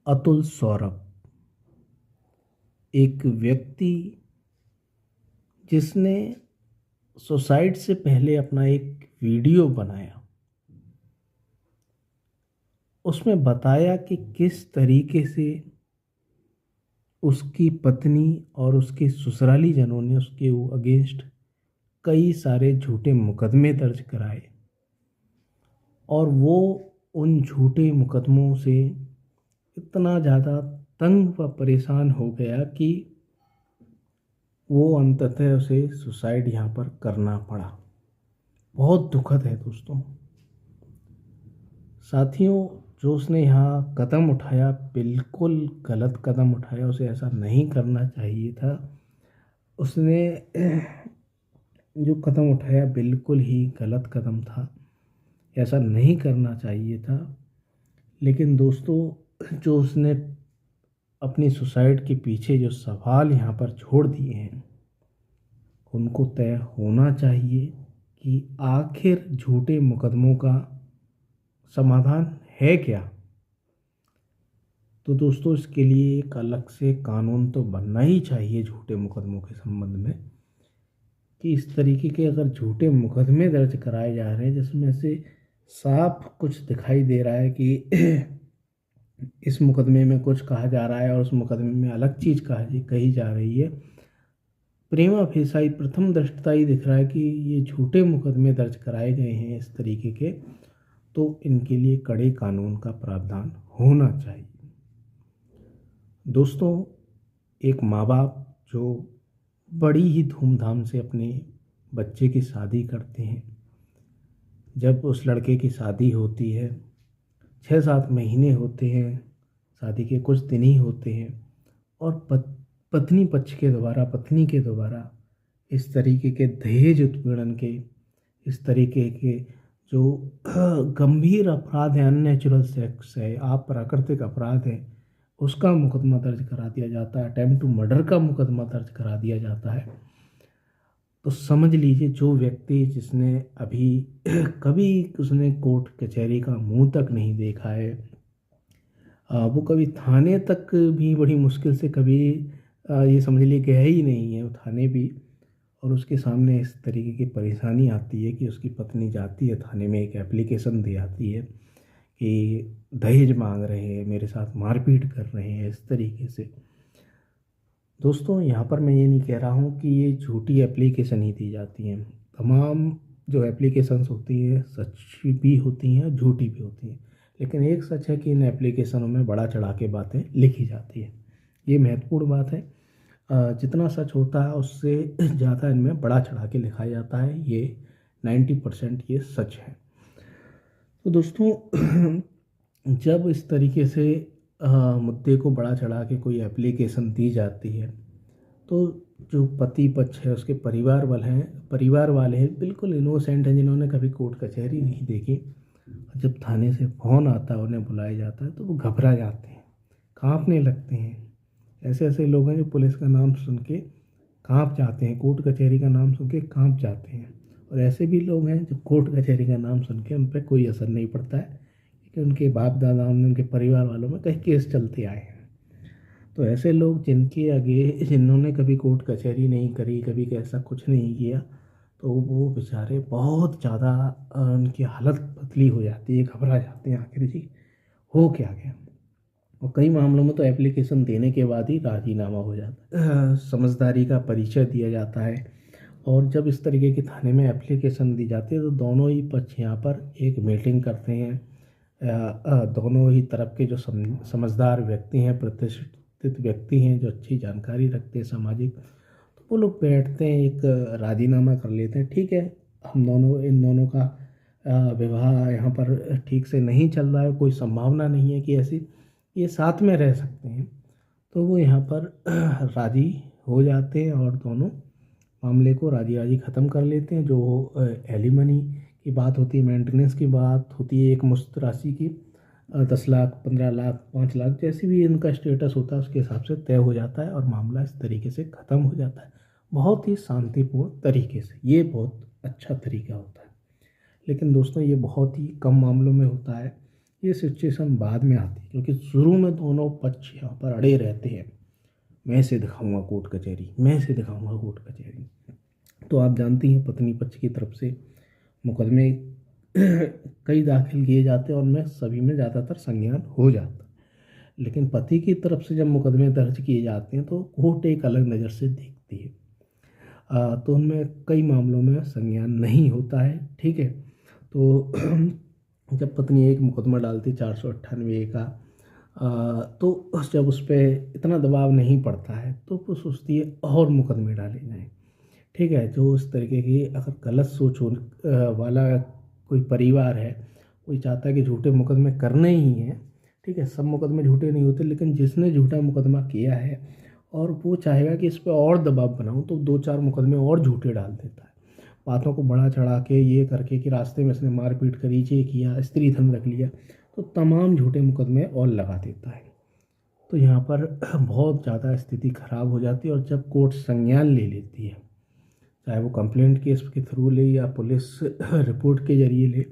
अतुल सौरभ, एक व्यक्ति जिसने सुसाइड से पहले अपना एक वीडियो बनाया। उसमें बताया कि किस तरीके से उसकी पत्नी और उसके ससुराली जनों ने उसके अगेंस्ट कई सारे झूठे मुकदमे दर्ज कराए और वो उन झूठे मुकदमों से इतना ज़्यादा तंग व परेशान हो गया कि वो अंततः उसे सुसाइड यहाँ पर करना पड़ा। बहुत दुखद है दोस्तों। साथियों, जो उसने यहाँ कदम उठाया बिल्कुल गलत कदम उठाया। उसे ऐसा नहीं करना चाहिए था। उसने जो कदम उठाया बिल्कुल ही गलत कदम था। ऐसा नहीं करना चाहिए था। लेकिन दोस्तों, जो उसने अपनी सुसाइड के पीछे जो सवाल यहाँ पर छोड़ दिए हैं, उनको तय होना चाहिए कि आखिर झूठे मुकदमों का समाधान है क्या। तो दोस्तों, इसके लिए एक अलग से कानून तो बनना ही चाहिए झूठे मुकदमों के संबंध में, कि इस तरीके के अगर झूठे मुकदमे दर्ज कराए जा रहे हैं जिसमें से साफ कुछ दिखाई दे रहा है कि इस मुकदमे में कुछ कहा जा रहा है और उस मुकदमे में अलग चीज़ कही जा रही है, प्रेमा फेसाई प्रथम दृष्टता ही दिख रहा है कि ये झूठे मुकदमे दर्ज कराए गए हैं इस तरीके के, तो इनके लिए कड़े कानून का प्रावधान होना चाहिए। दोस्तों, एक माँ बाप जो बड़ी ही धूमधाम से अपने बच्चे की शादी करते हैं, जब उस लड़के की शादी होती है 6-7 महीने होते हैं, शादी के कुछ दिन ही होते हैं और पत्नी पक्ष के द्वारा, पत्नी के द्वारा इस तरीके के दहेज उत्पीड़न के, इस तरीके के जो गंभीर अपराध है, अननेचुरल सेक्स है, अप्राकृतिक अपराध है, उसका मुकदमा दर्ज करा दिया जाता है। अटेम्प्ट टू मर्डर का मुकदमा दर्ज करा दिया जाता है। तो समझ लीजिए, जो व्यक्ति जिसने अभी कभी उसने कोर्ट कचहरी का मुंह तक नहीं देखा है, वो कभी थाने तक भी बड़ी मुश्किल से कभी ये समझ लिए गया ही नहीं है वो थाने भी, और उसके सामने इस तरीके की परेशानी आती है कि उसकी पत्नी जाती है थाने में, एक एप्लीकेशन दे आती है कि दहेज मांग रहे हैं, मेरे साथ मारपीट कर रहे हैं इस तरीके से। दोस्तों, यहाँ पर मैं ये नहीं कह रहा हूँ कि ये झूठी एप्लीकेशन ही दी जाती हैं। तमाम जो एप्लीकेशंस होती हैं सच भी होती हैं, झूठी भी होती हैं। लेकिन एक सच है कि इन एप्लीकेशनों में बढ़ा चढ़ा के बातें लिखी जाती हैं। ये महत्वपूर्ण बात है। जितना सच होता है उससे ज़्यादा इनमें बढ़ा चढ़ा के लिखा जाता है। ये 90% ये सच है। तो दोस्तों, जब इस तरीके से मुद्दे को बढ़ा चढ़ा के कोई एप्लीकेशन दी जाती है, तो जो पति पक्ष है उसके परिवार वाले हैं बिल्कुल इनोसेंट हैं, जिन्होंने कभी कोर्ट कचहरी नहीं देखी। जब थाने से फ़ोन आता है, उन्हें बुलाया जाता है, तो वो घबरा जाते हैं, कांपने लगते हैं। ऐसे ऐसे लोग हैं जो पुलिस का नाम सुन के कांप जाते हैं, कोर्ट कचहरी का नाम सुन के कांप जाते हैं। और ऐसे भी लोग हैं जो कोर्ट कचहरी का नाम सुन के उन पर कोई असर नहीं पड़ता है, क्योंकि उनके बाप दादाओं ने, उनके परिवार वालों में कई केस चलते आए हैं। तो ऐसे लोग जिन्होंने कभी कोर्ट कचहरी नहीं करी, कभी ऐसा कुछ नहीं किया, तो वो बेचारे बहुत ज़्यादा उनकी हालत पतली हो जाती है, घबरा जाते हैं आखिर जी हो क्या गया। और कई मामलों में तो एप्लीकेशन देने के बाद ही राजीनामा हो जाता है। समझदारी का परिचय दिया जाता है। और जब इस तरीके की थाने में एप्लीकेशन दी जाती है तो दोनों ही पक्ष यहाँ पर एक मीटिंग करते हैं। दोनों ही तरफ के जो समझदार व्यक्ति हैं, प्रतिष्ठित व्यक्ति हैं, जो अच्छी जानकारी रखते हैं सामाजिक, तो वो लोग बैठते हैं, एक राजीनामा कर लेते हैं। ठीक है, इन दोनों का विवाह यहाँ पर ठीक से नहीं चल रहा है, कोई संभावना नहीं है कि ऐसी ये साथ में रह सकते हैं, तो वो यहाँ पर राजी हो जाते हैं और दोनों मामले को राजी राजी ख़त्म कर लेते हैं। जो एलिमनी की बात होती है, मेंटेनेंस की बात होती है, एक मुश्त राशि की 10 लाख, 15 लाख, 5 लाख, जैसी भी इनका स्टेटस होता है उसके हिसाब से तय हो जाता है और मामला इस तरीके से ख़त्म हो जाता है, बहुत ही शांतिपूर्ण तरीके से। ये बहुत अच्छा तरीका होता है। लेकिन दोस्तों, ये बहुत ही कम मामलों में होता है। ये सिचुएशन बाद में आती है, क्योंकि शुरू में दोनों पक्ष यहाँ पर अड़े रहते हैं, मैं से दिखाऊंगा कोर्ट कचहरी, मैं से दिखाऊंगा कोर्ट कचहरी। तो आप जानती हैं पत्नी पक्ष की तरफ से मुकदमे कई दाखिल किए जाते हैं और उनमें सभी में ज़्यादातर संज्ञान हो जाता है। लेकिन पति की तरफ से जब मुकदमे दर्ज किए जाते हैं तो कोर्ट एक अलग नज़र से देखती है। तो उनमें कई मामलों में संज्ञान नहीं होता है। ठीक है, तो जब पत्नी एक मुकदमा डालती 498 का, तो जब उस पर इतना दबाव नहीं पड़ता है तो वो सोचती है और मुकदमे डाले जाएं। ठीक है, जो इस तरीके की अगर गलत सोच वाला कोई परिवार है, कोई चाहता है कि झूठे मुकदमे करने ही हैं। ठीक है, सब मुकदमे झूठे नहीं होते, लेकिन जिसने झूठा मुकदमा किया है और वो चाहेगा कि इस पर और दबाव बनाऊं, तो 2-4 मुकदमे और झूठे डाल देता है, बातों को बढ़ा चढ़ा के, ये करके कि रास्ते में इसने मारपीट करी, ये किया, स्त्री धन रख लिया, तो तमाम झूठे मुकदमे और लगा देता है। तो यहाँ पर बहुत ज़्यादा स्थिति खराब हो जाती है। और जब कोर्ट संज्ञान ले लेती है, चाहे वो कंप्लेंट केस के थ्रू ले या पुलिस रिपोर्ट के जरिए ले,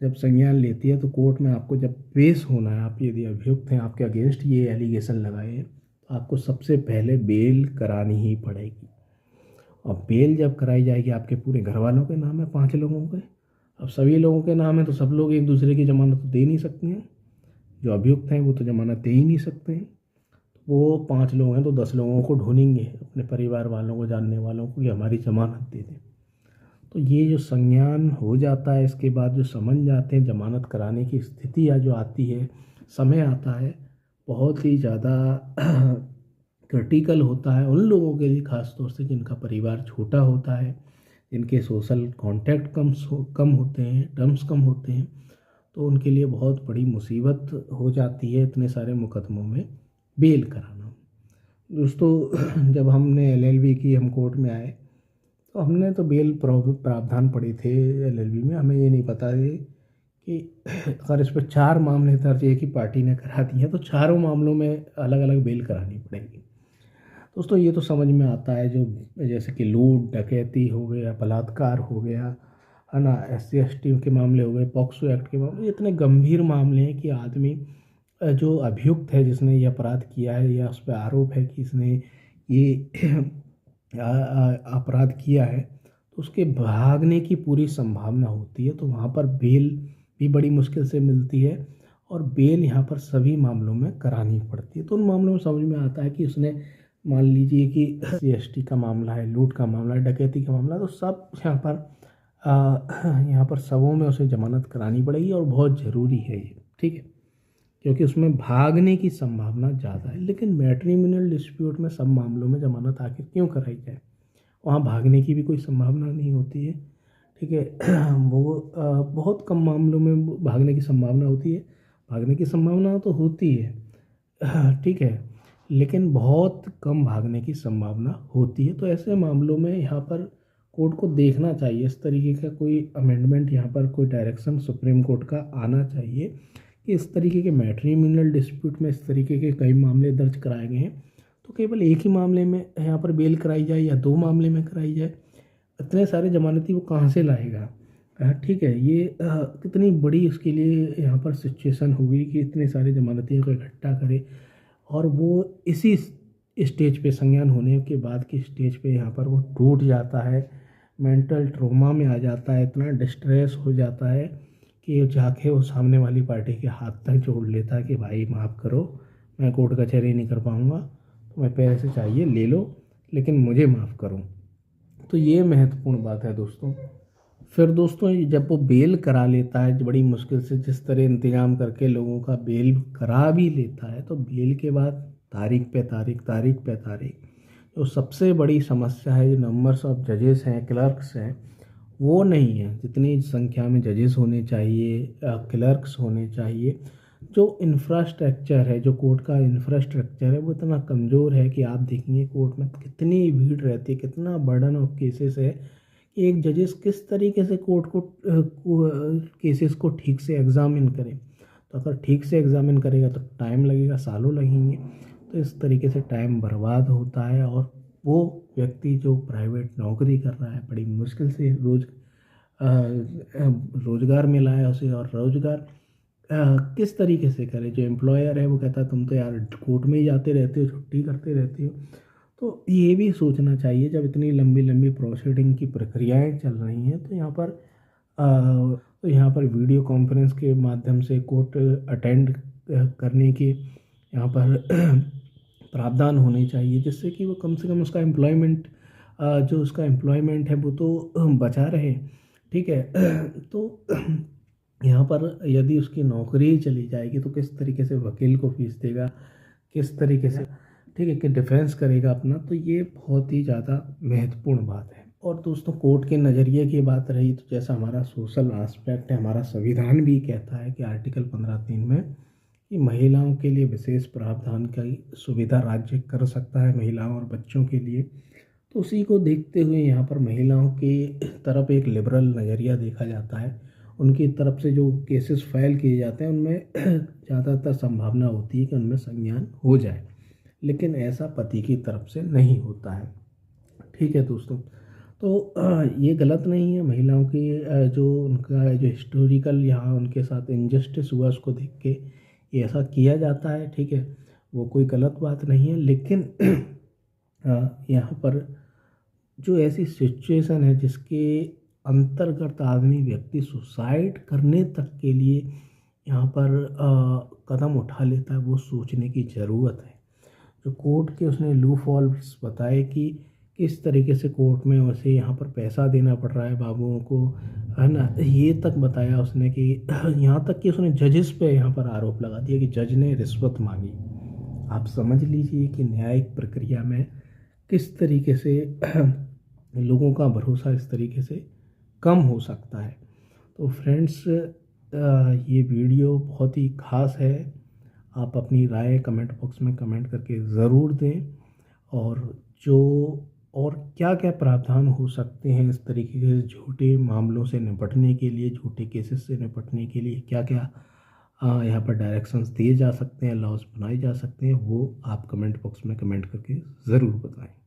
जब संज्ञान लेती है तो कोर्ट में आपको जब पेश होना है, आप यदि अभियुक्त हैं, आपके अगेंस्ट ये एलिगेशन लगाए हैं, तो आपको सबसे पहले बेल करानी ही पड़ेगी। और बेल जब कराई जाएगी, आपके पूरे घर वालों के नाम है, 5 लोगों के, अब सभी लोगों के नाम है, तो सब लोग एक दूसरे की जमानत तो दे नहीं सकते हैं। जो अभियुक्त हैं वो तो जमानत दे ही नहीं सकते हैं। वो 5 लोग हैं तो 10 लोगों को ढूंढेंगे, अपने परिवार वालों को, जानने वालों को, कि हमारी जमानत दे दें। तो ये जो संज्ञान हो जाता है, इसके बाद जो समझ जाते हैं, जमानत कराने की स्थिति या जो आती है, समय आता है, बहुत ही ज़्यादा क्रिटिकल होता है उन लोगों के लिए, ख़ास तौर से जिनका परिवार छोटा होता है, जिनके सोशल कॉन्टैक्ट कम होते हैं, टर्म्स कम होते हैं, तो उनके लिए बहुत बड़ी मुसीबत हो जाती है इतने सारे मुकदमों में बेल कराना। दोस्तों, जब हमने एलएलबी की, हम कोर्ट में आए, तो हमने तो बेल प्रावधान पढ़े थे एलएलबी में, हमें ये नहीं पता है कि अगर इस पर 4 मामले दर्ज एक ही पार्टी ने करा दिए हैं तो चारों मामलों में अलग अलग बेल करानी पड़ेगी। दोस्तों, ये तो समझ में आता है, जो जैसे कि लूट डकैती हो गया, बलात्कार हो गया, है ना, SC ST के मामले हो गए, पॉक्सो एक्ट के मामले, इतने गंभीर मामले हैं कि आदमी जो अभियुक्त है, जिसने ये अपराध किया है या उस पर आरोप है कि इसने ये अपराध किया है, तो उसके भागने की पूरी संभावना होती है। तो वहाँ पर बेल भी बड़ी मुश्किल से मिलती है, और बेल यहाँ पर सभी मामलों में करानी पड़ती है। तो उन मामलों में समझ में आता है कि उसने, मान लीजिए कि SC ST का मामला है, लूट का मामला है, डकैती का मामला है, तो सब यहाँ पर सबों में उसे जमानत करानी पड़ेगी, और बहुत ज़रूरी है ये। ठीक है, क्योंकि उसमें भागने की संभावना ज़्यादा है। लेकिन मैट्रिमोनियल डिस्प्यूट में सब मामलों में जमानत आखिर क्यों कराई जाए, वहाँ भागने की भी कोई संभावना नहीं होती है। ठीक है, वो बहुत कम मामलों में भागने की संभावना होती है, भागने की संभावना तो होती है, ठीक है, लेकिन बहुत कम भागने की संभावना होती है। तो ऐसे मामलों में यहाँ पर कोर्ट को देखना चाहिए, इस तरीके का कोई अमेंडमेंट, यहाँ पर कोई डायरेक्शन सुप्रीम कोर्ट का आना चाहिए कि इस तरीके के मैट्रिमोनियल डिस्प्यूट में इस तरीके के कई मामले दर्ज कराए गए हैं, तो केवल एक ही मामले में यहाँ पर बेल कराई जाए या 2 मामले में कराई जाए। इतने सारे जमानती वो कहाँ से लाएगा? ठीक है, ये कितनी बड़ी उसके लिए यहाँ पर सिचुएशन होगी कि इतने सारे जमानतियों को इकट्ठा करे, और वो इसी स्टेज पे, संज्ञान होने के बाद की स्टेज पे यहाँ पर वो टूट जाता है, मेंटल ट्रॉमा में आ जाता है, इतना डिस्ट्रेस हो जाता है कि जाके वो सामने वाली पार्टी के हाथ तक जोड़ लेता है कि भाई माफ़ करो, मैं कोर्ट कचहरी नहीं कर पाऊँगा, तुम्हें पैसे चाहिए ले लो, लेकिन मुझे माफ़ करो। तो ये महत्वपूर्ण बात है दोस्तों। फिर दोस्तों, जब वो बेल करा लेता है, जो बड़ी मुश्किल से जिस तरह इंतज़ाम करके लोगों का बेल करा भी लेता है, तो बेल के बाद तारीख पे तारीख, तारीख पे तारीख, तो सबसे बड़ी समस्या है, जो नंबर्स ऑफ जजेस हैं, क्लर्क्स हैं, वो नहीं है जितनी संख्या में जजेस होने चाहिए, क्लर्क्स होने चाहिए। जो इंफ्रास्ट्रक्चर है, जो कोर्ट का इंफ्रास्ट्रक्चर है, वो इतना कमज़ोर है कि आप देखेंगे कोर्ट में कितनी भीड़ रहती है, कितना बर्डन ऑफ केसेस है कि एक जजेस किस तरीके से कोर्ट को केसेस को ठीक से एग्ज़ामिन करें। तो अगर ठीक से एग्ज़ामिन करेगा तो टाइम लगेगा, सालों लगेंगे। तो इस तरीके से टाइम बर्बाद होता है, और वो व्यक्ति जो प्राइवेट नौकरी कर रहा है, बड़ी मुश्किल से रोज़गार मिला है उसे, और रोज़गार किस तरीके से करें। जो एम्प्लॉयर है वो कहता है तुम तो यार कोर्ट में ही जाते रहते हो, छुट्टी करते रहते हो। तो ये भी सोचना चाहिए, जब इतनी लंबी लंबी प्रोसीडिंग की प्रक्रियाएं चल रही हैं तो यहाँ पर वीडियो कॉन्फ्रेंस के माध्यम से कोर्ट अटेंड करने के यहाँ पर प्रावधान होने चाहिए, जिससे कि वो कम से कम उसका एम्प्लॉयमेंट, जो उसका एम्प्लॉयमेंट है वो तो बचा रहे। ठीक है। तो यहाँ पर यदि उसकी नौकरी ही चली जाएगी तो किस तरीके से वकील को फीस देगा, किस तरीके से, ठीक है, कि डिफेंस करेगा अपना। तो ये बहुत ही ज़्यादा महत्वपूर्ण बात है। और दोस्तों, कोर्ट के नज़रिए की बात रही तो जैसा हमारा सोशल एस्पेक्ट है, हमारा संविधान भी कहता है कि आर्टिकल 15(3) में कि महिलाओं के लिए विशेष प्रावधान की सुविधा राज्य कर सकता है, महिलाओं और बच्चों के लिए। तो उसी को देखते हुए यहाँ पर महिलाओं की तरफ एक लिबरल नज़रिया देखा जाता है। उनकी तरफ से जो केसेस फाइल किए जाते हैं उनमें ज़्यादातर संभावना होती है कि उनमें संज्ञान हो जाए, लेकिन ऐसा पति की तरफ से नहीं होता है। ठीक है दोस्तों, तो ये गलत नहीं है। महिलाओं की जो उनका जो हिस्टोरिकल यहाँ उनके साथ इनजस्टिस हुआ उसको देख के ये ऐसा किया जाता है। ठीक है, वो कोई गलत बात नहीं है, लेकिन यहाँ पर जो ऐसी सिचुएशन है जिसके अंतर्गत आदमी व्यक्ति सुसाइड करने तक के लिए यहाँ पर कदम उठा लेता है, वो सोचने की ज़रूरत है। जो कोर्ट के उसने लूप हॉल्स बताए कि किस तरीके से कोर्ट में वैसे यहाँ पर पैसा देना पड़ रहा है बाबुओं को, है ना, ये तक बताया उसने कि यहाँ तक कि उसने जजेस पे यहाँ पर आरोप लगा दिया कि जज ने रिश्वत मांगी। आप समझ लीजिए कि न्यायिक प्रक्रिया में किस तरीके से लोगों का भरोसा इस तरीके से कम हो सकता है। तो फ्रेंड्स, ये वीडियो बहुत ही ख़ास है। आप अपनी राय कमेंट बॉक्स में कमेंट करके ज़रूर दें, और क्या क्या प्रावधान हो सकते हैं इस तरीके के झूठे मामलों से निपटने के लिए, झूठे केसेस से निपटने के लिए क्या क्या यहाँ पर डायरेक्शंस दिए जा सकते हैं, लॉज बनाए जा सकते हैं, वो आप कमेंट बॉक्स में कमेंट करके ज़रूर बताएं।